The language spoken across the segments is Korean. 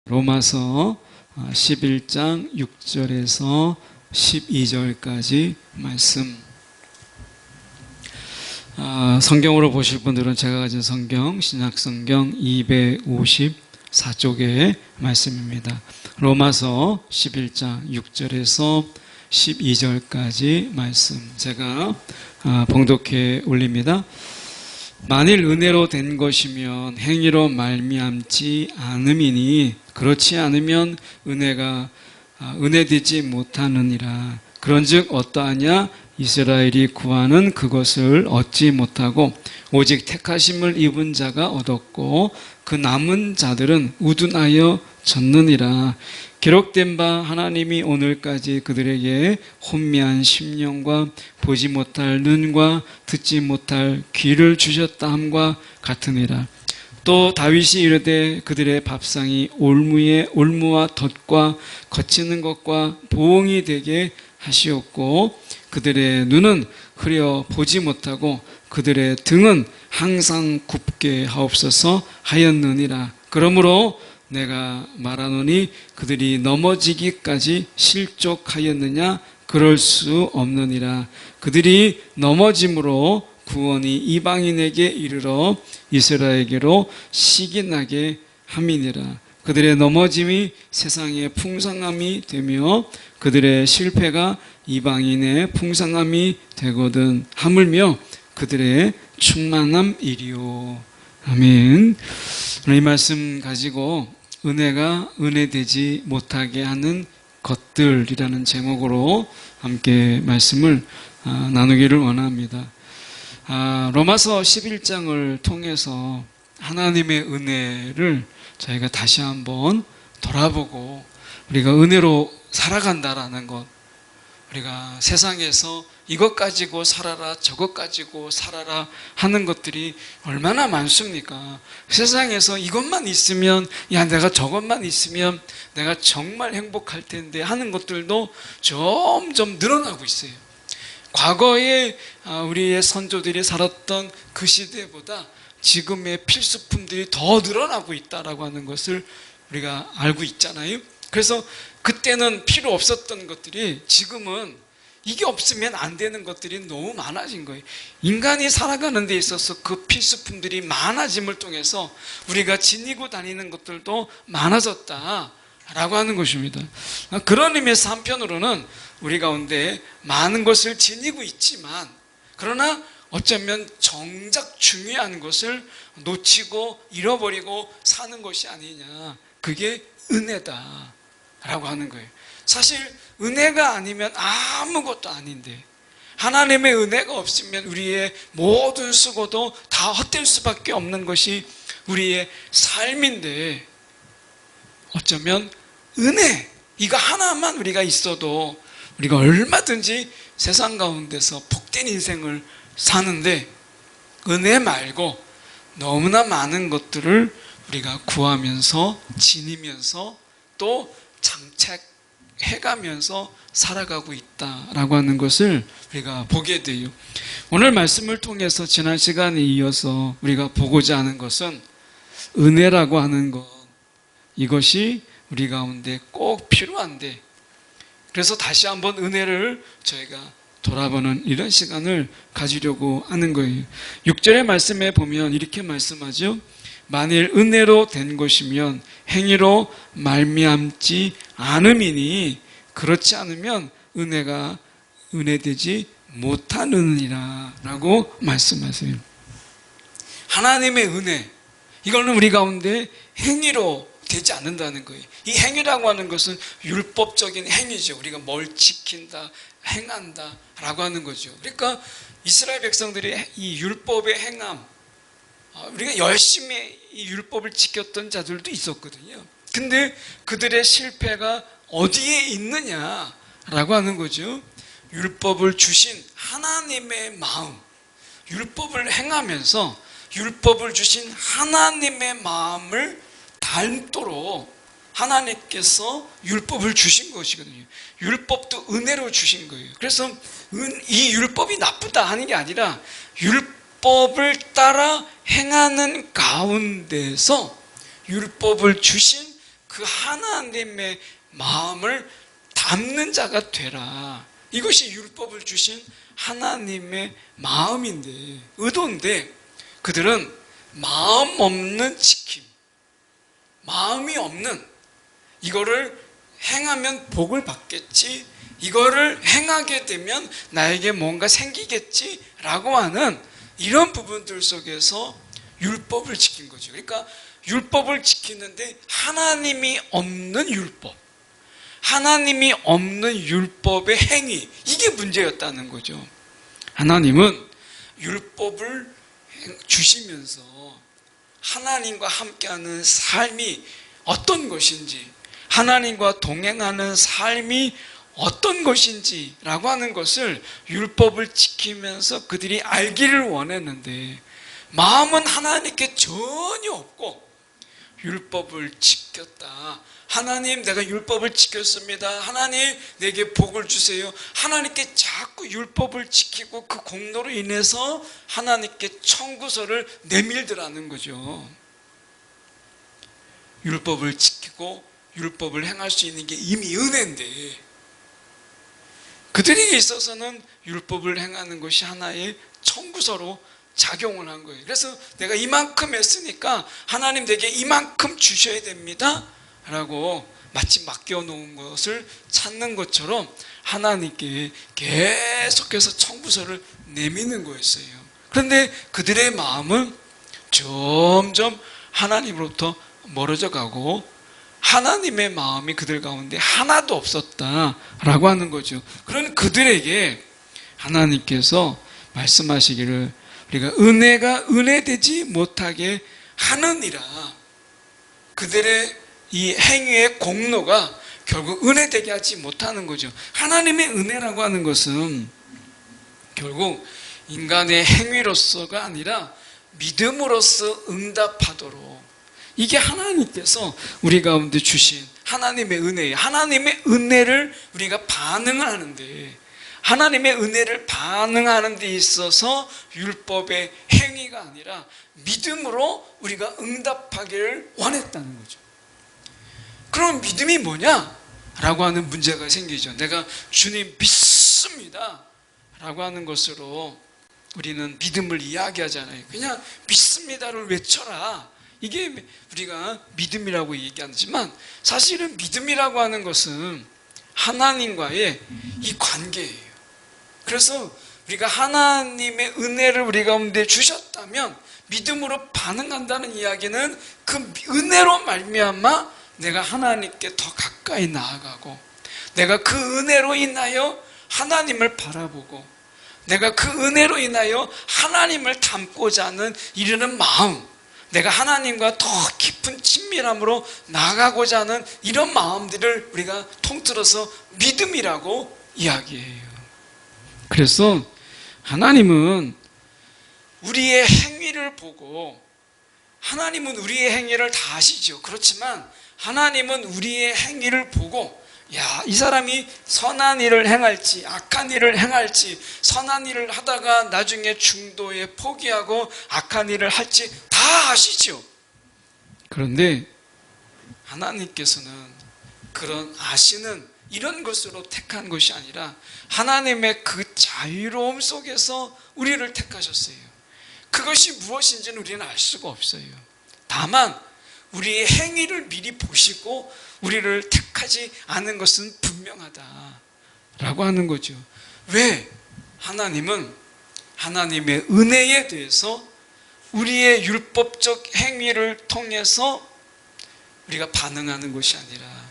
로마서 11장 6절에서 12절까지 말씀. 성경으로 보실 분들은 제가 가진 성경, 신약성경 254쪽의 말씀입니다. 로마서 11장 6절에서 12절까지 말씀 제가 봉독해 올립니다. 만일 은혜로 된 것이면 행위로 말미암지 않음이니 그렇지 않으면 은혜가 은혜되지 못하느니라. 그런즉 어떠하냐? 이스라엘이 구하는 그것을 얻지 못하고 오직 택하심을 입은 자가 얻었고 그 남은 자들은 우둔하여 졌느니라. 기록된 바 하나님이 오늘까지 그들에게 혼미한 심령과 보지 못할 눈과 듣지 못할 귀를 주셨다 함과 같으니라. 또 다윗이 이르되 그들의 밥상이 올무와 덫과 거치는 것과 보응이 되게 하시었고 그들의 눈은 흐려 보지 못하고 그들의 등은 항상 굽게 하옵소서 하였느니라. 그러므로 내가 말하노니 그들이 넘어지기까지 실족하였느냐? 그럴 수 없느니라. 그들이 넘어짐으로 구원이 이방인에게 이르러 이스라엘에게로 시기나게 함이니라. 그들의 넘어짐이 세상의 풍성함이 되며 그들의 실패가 이방인의 풍성함이 되거든 하물며 그들의 충만함이리요. 아멘. 오늘 이 말씀 가지고 은혜가 은혜되지 못하게 하는 것들이라는 제목으로 함께 말씀을 나누기를 원합니다. 로마서 11장을 통해서 하나님의 은혜를 저희가 다시 한번 돌아보고 우리가 은혜로 살아간다라는 것, 우리가 세상에서 이것 가지고 살아라 저것 가지고 살아라 하는 것들이 얼마나 많습니까? 세상에서 이것만 있으면 내가 저것만 있으면 내가 정말 행복할 텐데 하는 것들도 점점 늘어나고 있어요. 과거에 우리의 선조들이 살았던 그 시대보다 지금의 필수품들이 더 늘어나고 있다라고 하는 것을 우리가 알고 있잖아요. 그래서 그때는 필요 없었던 것들이 지금은 이게 없으면 안 되는 것들이 너무 많아진 거예요. 인간이 살아가는 데 있어서 그 필수품들이 많아짐을 통해서 우리가 지니고 다니는 것들도 많아졌다라고 하는 것입니다. 그런 의미에서 한편으로는 우리 가운데 많은 것을 지니고 있지만 그러나 어쩌면 정작 중요한 것을 놓치고 잃어버리고 사는 것이 아니냐. 그게 은혜다라고 하는 거예요. 사실 은혜가 아니면 아무것도 아닌데 하나님의 은혜가 없으면 우리의 모든 수고도 다 헛될 수밖에 없는 것이 우리의 삶인데 어쩌면 은혜 이거 하나만 우리가 있어도 우리가 얼마든지 세상 가운데서 복된 인생을 사는데 은혜 말고 너무나 많은 것들을 우리가 구하면서 지니면서 또 장착해가면서 살아가고 있다라고 하는 것을 우리가 보게 돼요. 오늘 말씀을 통해서 지난 시간에 이어서 우리가 보고자 하는 것은 은혜라고 하는 것, 이것이 우리 가운데 꼭 필요한데 그래서 다시 한번 은혜를 저희가 돌아보는 이런 시간을 가지려고 하는 거예요. 6절의 말씀에 보면 이렇게 말씀하죠. 만일 은혜로 된 것이면 행위로 말미암지 않음이니 그렇지 않으면 은혜가 은혜되지 못하느니라 라고 말씀하세요. 하나님의 은혜 이거는 우리 가운데 행위로 되지 않는다는 거예요. 이 행위라고 하는 것은 율법적인 행위죠. 우리가 뭘 지킨다, 행한다 라고 하는 거죠. 그러니까 이스라엘 백성들이 이 율법의 행함 우리가 열심히 이 율법을 지켰던 자들도 있었거든요. 근데 그들의 실패가 어디에 있느냐라고 하는 거죠. 율법을 주신 하나님의 마음, 율법을 행하면서 율법을 주신 하나님의 마음을 닮도록 하나님께서 율법을 주신 것이거든요. 율법도 은혜로 주신 거예요. 그래서 이 율법이 나쁘다 하는 게 아니라 율법을 따라 행하는 가운데서 율법을 주신 그 하나님의 마음을 담는 자가 되라. 이것이 율법을 주신 하나님의 마음인데, 의도인데, 그들은 마음 없는 지킴, 마음이 없는, 이거를 행하면 복을 받겠지, 이거를 행하게 되면 나에게 뭔가 생기겠지 라고 하는 이런 부분들 속에서 율법을 지킨 거죠. 그러니까 율법을 지키는데 하나님이 없는 율법, 하나님이 없는 율법의 행위, 이게 문제였다는 거죠. 하나님은 율법을 주시면서 하나님과 함께하는 삶이 어떤 것인지, 하나님과 동행하는 삶이 어떤 것인지라고 하는 것을 율법을 지키면서 그들이 알기를 원했는데, 마음은 하나님께 전혀 없고 율법을 지켰다. 하나님, 내가 율법을 지켰습니다. 하나님, 내게 복을 주세요. 하나님께 자꾸 율법을 지키고 그 공로로 인해서 하나님께 청구서를 내밀더라는 거죠. 율법을 지키고 율법을 행할 수 있는 게 이미 은혜인데, 그들에게 있어서는 율법을 행하는 것이 하나의 청구서로 작용을 한 거예요. 그래서 내가 이만큼 했으니까 하나님 내게 이만큼 주셔야 됩니다 라고 마치 맡겨놓은 것을 찾는 것처럼 하나님께 계속해서 청구서를 내미는 거였어요. 그런데 그들의 마음은 점점 하나님으로부터 멀어져 가고 하나님의 마음이 그들 가운데 하나도 없었다라고 하는 거죠. 그런 그들에게 하나님께서 말씀하시기를, 우리가 은혜가 은혜되지 못하게 하느니라. 그들의 이 행위의 공로가 결국 은혜되게 하지 못하는 거죠. 하나님의 은혜라고 하는 것은 결국 인간의 행위로서가 아니라 믿음으로써 응답하도록, 이게 하나님께서 우리 가운데 주신 하나님의 은혜예요. 하나님의 은혜를 우리가 반응을 하는데, 하나님의 은혜를 반응하는 데 있어서 율법의 행위가 아니라 믿음으로 우리가 응답하기를 원했다는 거죠. 그럼 믿음이 뭐냐? 라고 하는 문제가 생기죠. 내가 주님 믿습니다 라고 하는 것으로 우리는 믿음을 이야기하잖아요. 그냥 믿습니다를 외쳐라. 이게 우리가 믿음이라고 얘기하지만, 사실은 믿음이라고 하는 것은 하나님과의 이 관계예요. 그래서 우리가 하나님의 은혜를 우리 가운데 주셨다면 믿음으로 반응한다는 이야기는 그 은혜로 말미암아 내가 하나님께 더 가까이 나아가고, 내가 그 은혜로 인하여 하나님을 바라보고, 내가 그 은혜로 인하여 하나님을 닮고자 하는 이르는 마음, 내가 하나님과 더 깊은 친밀함으로 나아가고자 하는 이런 마음들을 우리가 통틀어서 믿음이라고 이야기해요. 그래서 하나님은 우리의 행위를 보고, 하나님은 우리의 행위를 다 아시죠. 그렇지만 하나님은 우리의 행위를 보고, 야, 이 사람이 선한 일을 행할지 악한 일을 행할지, 선한 일을 하다가 나중에 중도에 포기하고 악한 일을 할지 다 아시죠. 그런데 하나님께서는 그런 아시는 이런 것으로 택한 것이 아니라 하나님의 그 자유로움 속에서 우리를 택하셨어요. 그것이 무엇인지는 우리는 알 수가 없어요. 다만 우리의 행위를 미리 보시고 우리를 택하지 않은 것은 분명하다라고 하는 거죠. 왜? 하나님은 하나님의 은혜에 대해서 우리의 율법적 행위를 통해서 우리가 반응하는 것이 아니라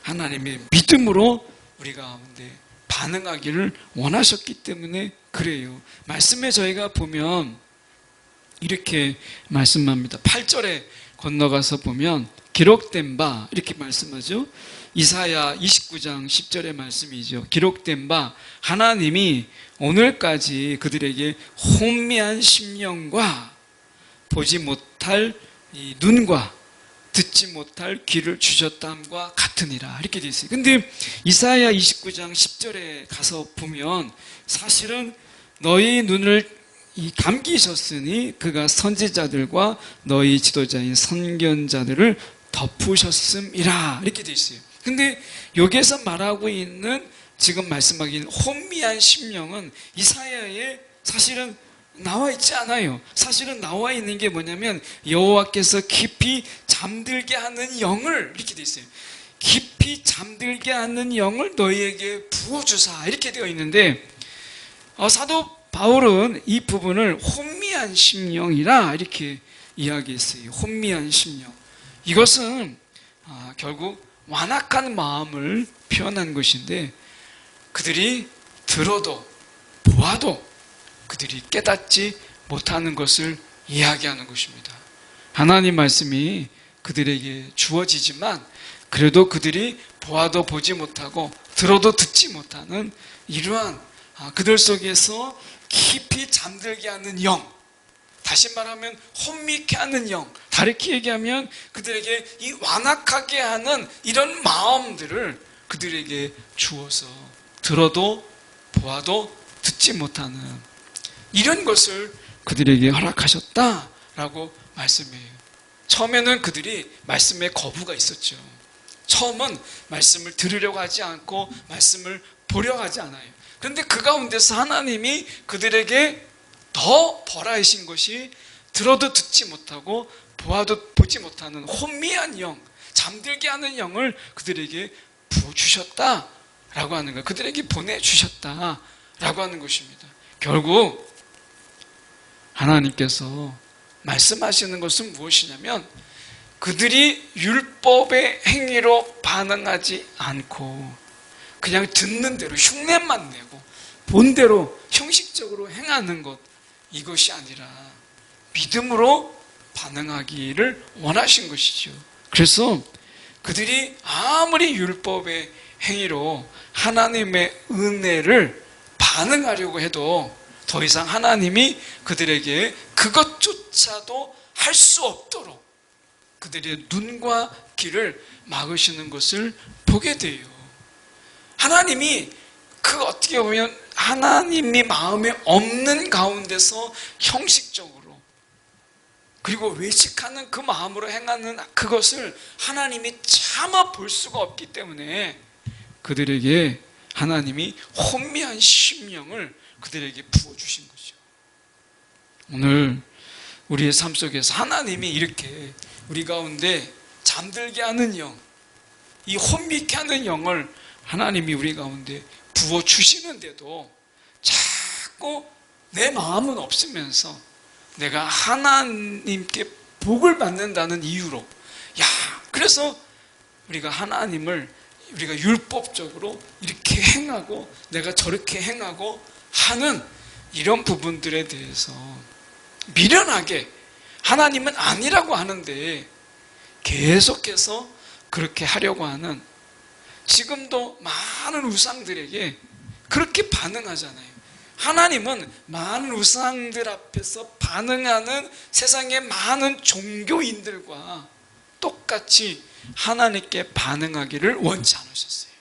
하나님의 믿음으로 우리 가운데 반응하기를 원하셨기 때문에 그래요. 말씀에 저희가 보면 이렇게 말씀합니다. 8절에 건너가서 보면 기록된 바, 이렇게 말씀하죠. 이사야 29장 10절의 말씀이죠. 기록된 바, 하나님이 오늘까지 그들에게 혼미한 심령과 보지 못할 이 눈과 듣지 못할 귀를 주셨담과 같으니라, 이렇게 되어 있어요. 근데 이사야 29장 10절에 가서 보면 사실은 너희 눈을 감기셨으니 그가 선지자들과 너희 지도자인 선견자들을 덮으셨음이라 이렇게 돼 있어요. 근데 여기에서 말하고 있는 지금 말씀하긴 혼미한 심령은 이사야에 사실은 나와 있지 않아요. 사실은 나와 있는 게 뭐냐면 여호와께서 깊이 잠들게 하는 영을 이렇게 돼 있어요. 깊이 잠들게 하는 영을 너희에게 부어주사 이렇게 되어 있는데 사도 바울은 이 부분을 혼미한 심령이라 이렇게 이야기했어요. 혼미한 심령. 이것은 결국 완악한 마음을 표현한 것인데 그들이 들어도 보아도 그들이 깨닫지 못하는 것을 이야기하는 것입니다. 하나님 말씀이 그들에게 주어지지만 그래도 그들이 보아도 보지 못하고 들어도 듣지 못하는 이러한 그들 속에서 깊이 잠들게 하는 영, 다시 말하면 혼미케 하는 영, 다르게 얘기하면 그들에게 이 완악하게 하는 이런 마음들을 그들에게 주어서 들어도 보아도 듣지 못하는 이런 것을 그들에게 허락하셨다라고 말씀해요. 처음에는 그들이 말씀에 거부가 있었죠. 처음은 말씀을 들으려고 하지 않고 말씀을 보려고 하지 않아요. 그런데 그 가운데서 하나님이 그들에게 더 벌하신 것이 들어도 듣지 못하고 보아도 보지 못하는 혼미한 영, 잠들게 하는 영을 그들에게 부어주셨다라고 하는 거예요. 그들에게 보내주셨다라고 하는 것입니다. 결국 하나님께서 말씀하시는 것은 무엇이냐면 그들이 율법의 행위로 반응하지 않고 그냥 듣는 대로 흉내만 내고 본대로 형식적으로 행하는 것, 이것이 아니라 믿음으로 반응하기를 원하신 것이죠. 그래서 그들이 아무리 율법의 행위로 하나님의 은혜를 반응하려고 해도 더 이상 하나님이 그들에게 그것조차도 할 수 없도록 그들의 눈과 귀를 막으시는 것을 보게 돼요. 하나님이 어떻게 보면 하나님이 마음에 없는 가운데서 형식적으로 그리고 외식하는 그 마음으로 행하는 그것을 하나님이 참아 볼 수가 없기 때문에 그들에게 하나님이 혼미한 심령을 그들에게 부어주신 거죠. 오늘 우리의 삶 속에서 하나님이 이렇게 우리 가운데 잠들게 하는 영, 이 혼미케 하는 영을 하나님이 우리 가운데 부어주시는데도 자꾸 내 마음은 없으면서 내가 하나님께 복을 받는다는 이유로 그래서 우리가 하나님을 우리가 율법적으로 이렇게 행하고 내가 저렇게 행하고 하는 이런 부분들에 대해서 미련하게 하나님은 아니라고 하는데 계속해서 그렇게 하려고 하는 지금도 많은 우상들에게 그렇게 반응하잖아요. 하나님은 많은 우상들 앞에서 반응하는 세상의 많은 종교인들과 똑같이 하나님께 반응하기를 원치 않으셨어요.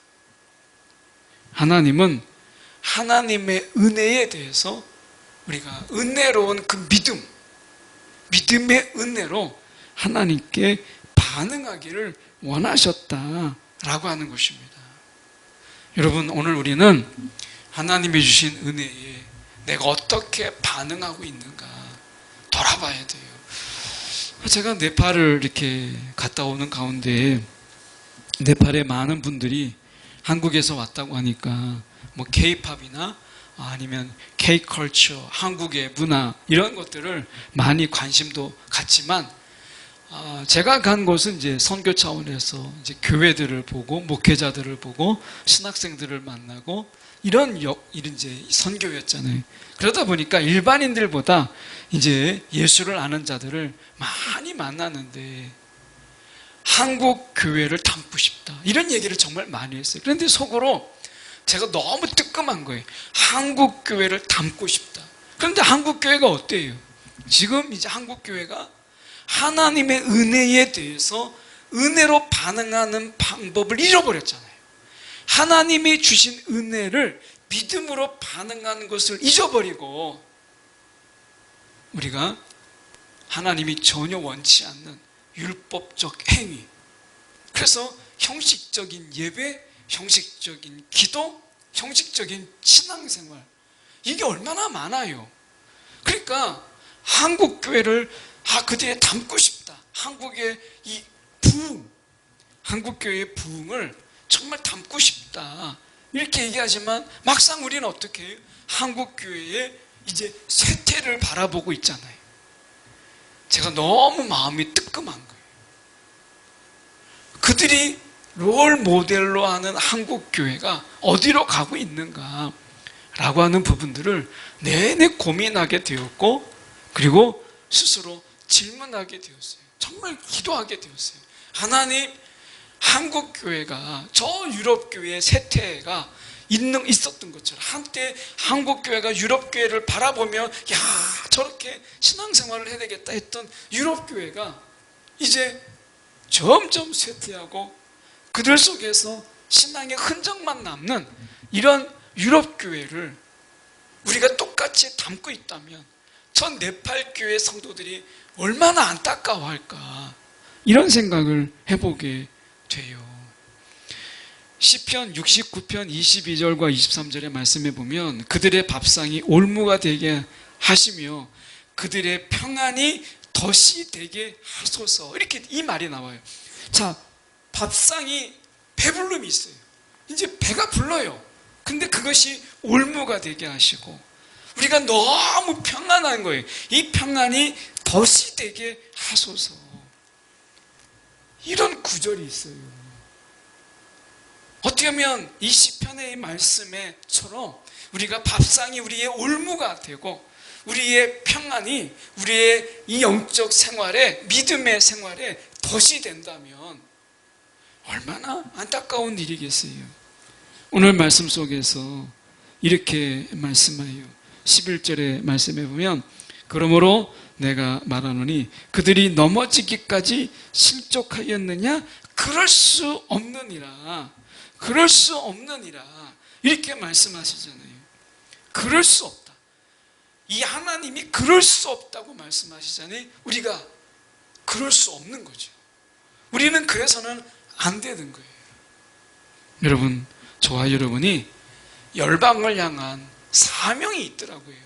하나님은 하나님의 은혜에 대해서 우리가 은혜로운 그 믿음의 은혜로 하나님께 반응하기를 원하셨다라고 하는 것입니다. 여러분, 오늘 우리는 하나님이 주신 은혜에 내가 어떻게 반응하고 있는가 돌아봐야 돼요. 제가 네팔을 이렇게 갔다 오는 가운데 네팔에 많은 분들이 한국에서 왔다고 하니까 뭐 K-팝이나 아니면 K-컬처, 한국의 문화 이런 것들을 많이 관심도 갖지만 제가 간 곳은 이제 선교 차원에서 이제 교회들을 보고 목회자들을 보고 신학생들을 만나고 이런 이제 선교였잖아요. 그러다 보니까 일반인들보다 이제 예수를 아는 자들을 많이 만나는데 한국 교회를 닮고 싶다 이런 얘기를 정말 많이 했어요. 그런데 속으로 제가 너무 뜨끔한 거예요. 한국 교회를 닮고 싶다. 그런데 한국 교회가 어때요? 지금 이제 한국 교회가 하나님의 은혜에 대해서 은혜로 반응하는 방법을 잃어버렸잖아요. 하나님이 주신 은혜를 믿음으로 반응하는 것을 잊어버리고 우리가 하나님이 전혀 원치 않는 율법적 행위, 그래서 형식적인 예배, 형식적인 기도, 형식적인 신앙생활, 이게 얼마나 많아요. 그러니까 한국 교회를 그들에 담고 싶다. 한국의 이 부흥, 한국 교회의 부흥을 정말 담고 싶다. 이렇게 얘기하지만 막상 우리는 어떻게 해요? 한국 교회의 이제 쇠퇴를 바라보고 있잖아요. 제가 너무 마음이 뜨끔한 거예요. 그들이 롤 모델로 하는 한국 교회가 어디로 가고 있는가 라고 하는 부분들을 내내 고민하게 되었고, 그리고 스스로 질문하게 되었어요. 정말 기도하게 되었어요. 하나님, 한국 교회가 저 유럽 교회의 쇠퇴가 있었던 것처럼 한때 한국 교회가 유럽 교회를 바라보며 저렇게 신앙생활을 해야 되겠다 했던 유럽 교회가 이제 점점 쇠퇴하고 그들 속에서 신앙의 흔적만 남는 이런 유럽 교회를 우리가 똑같이 담고 있다면 전 네팔 교회 성도들이 얼마나 안타까워할까, 이런 생각을 해보게 돼요. 시편 69편 22절과 23절의 말씀에 보면 그들의 밥상이 올무가 되게 하시며 그들의 평안이 덫이 되게 하소서, 이렇게 이 말이 나와요. 자, 밥상이 배불름이 있어요. 이제 배가 불러요. 근데 그것이 올무가 되게 하시고 우리가 너무 평안한 거예요. 이 평안이 덫이 되게 하소서, 이런 구절이 있어요. 어떻게 하면 이 시편의 말씀에처럼 우리가 밥상이 우리의 올무가 되고 우리의 평안이 우리의 이 영적 생활에, 믿음의 생활에 덫이 된다면 얼마나 안타까운 일이겠어요. 오늘 말씀 속에서 이렇게 말씀해요. 11절의 말씀에 보면 그러므로 내가 말하노니 그들이 넘어지기까지 실족하였느냐? 그럴 수 없느니라. 그럴 수 없느니라. 이렇게 말씀하시잖아요. 그럴 수 없다. 이 하나님이 그럴 수 없다고 말씀하시잖아요. 우리가 그럴 수 없는 거죠. 우리는 그래서는 안 되는 거예요. 여러분, 저와 여러분이 열방을 향한 사명이 있더라고요.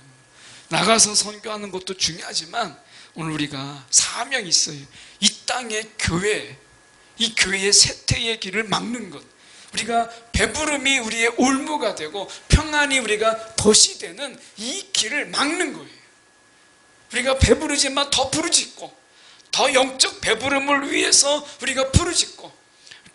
나가서 선교하는 것도 중요하지만 오늘 우리가 사명이 있어요. 이 땅의 교회, 이 교회의 쇠퇴의 길을 막는 것, 우리가 배부름이 우리의 올무가 되고 평안이 우리가 덫이 되는 이 길을 막는 거예요. 우리가 배부르지만 더 부르짖고 더 영적 배부름을 위해서 우리가 부르짖고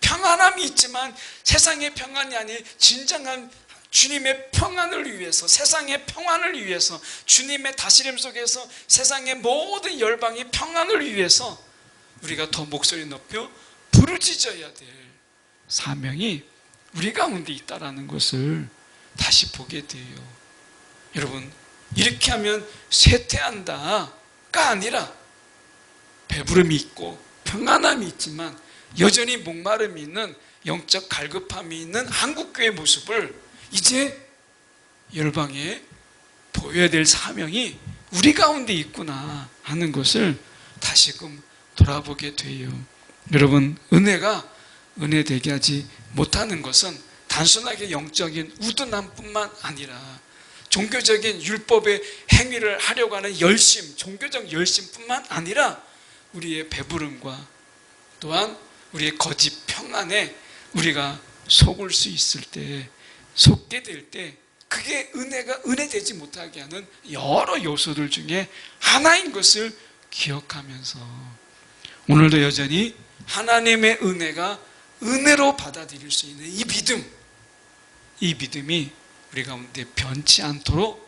평안함이 있지만 세상의 평안이 아닌 진정한 주님의 평안을 위해서, 세상의 평안을 위해서, 주님의 다스림 속에서 세상의 모든 열방의 평안을 위해서 우리가 더 목소리 높여 부르짖어야 될 사명이 우리 가운데 있다는 것을 다시 보게 돼요. 여러분, 이렇게 하면 쇠퇴한다가 아니라 배부름이 있고 평안함이 있지만 여전히 목마름이 있는, 영적 갈급함이 있는 한국교회의 모습을 이제 열방에 보여야 될 사명이 우리 가운데 있구나 하는 것을 다시금 돌아보게 돼요. 여러분, 은혜가 은혜 되게 하지 못하는 것은 단순하게 영적인 우둔함뿐만 아니라 종교적인 율법의 행위를 하려고 하는 열심, 종교적 열심뿐만 아니라 우리의 배부름과 또한 우리의 거짓 평안에 우리가 속을 수 있을 때, 속게 될 때 그게 은혜가 은혜되지 못하게 하는 여러 요소들 중에 하나인 것을 기억하면서 오늘도 여전히 하나님의 은혜가 은혜로 받아들일 수 있는 이 믿음이 우리 가운데 변치 않도록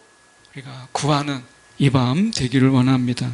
우리가 구하는 이 밤 되기를 원합니다.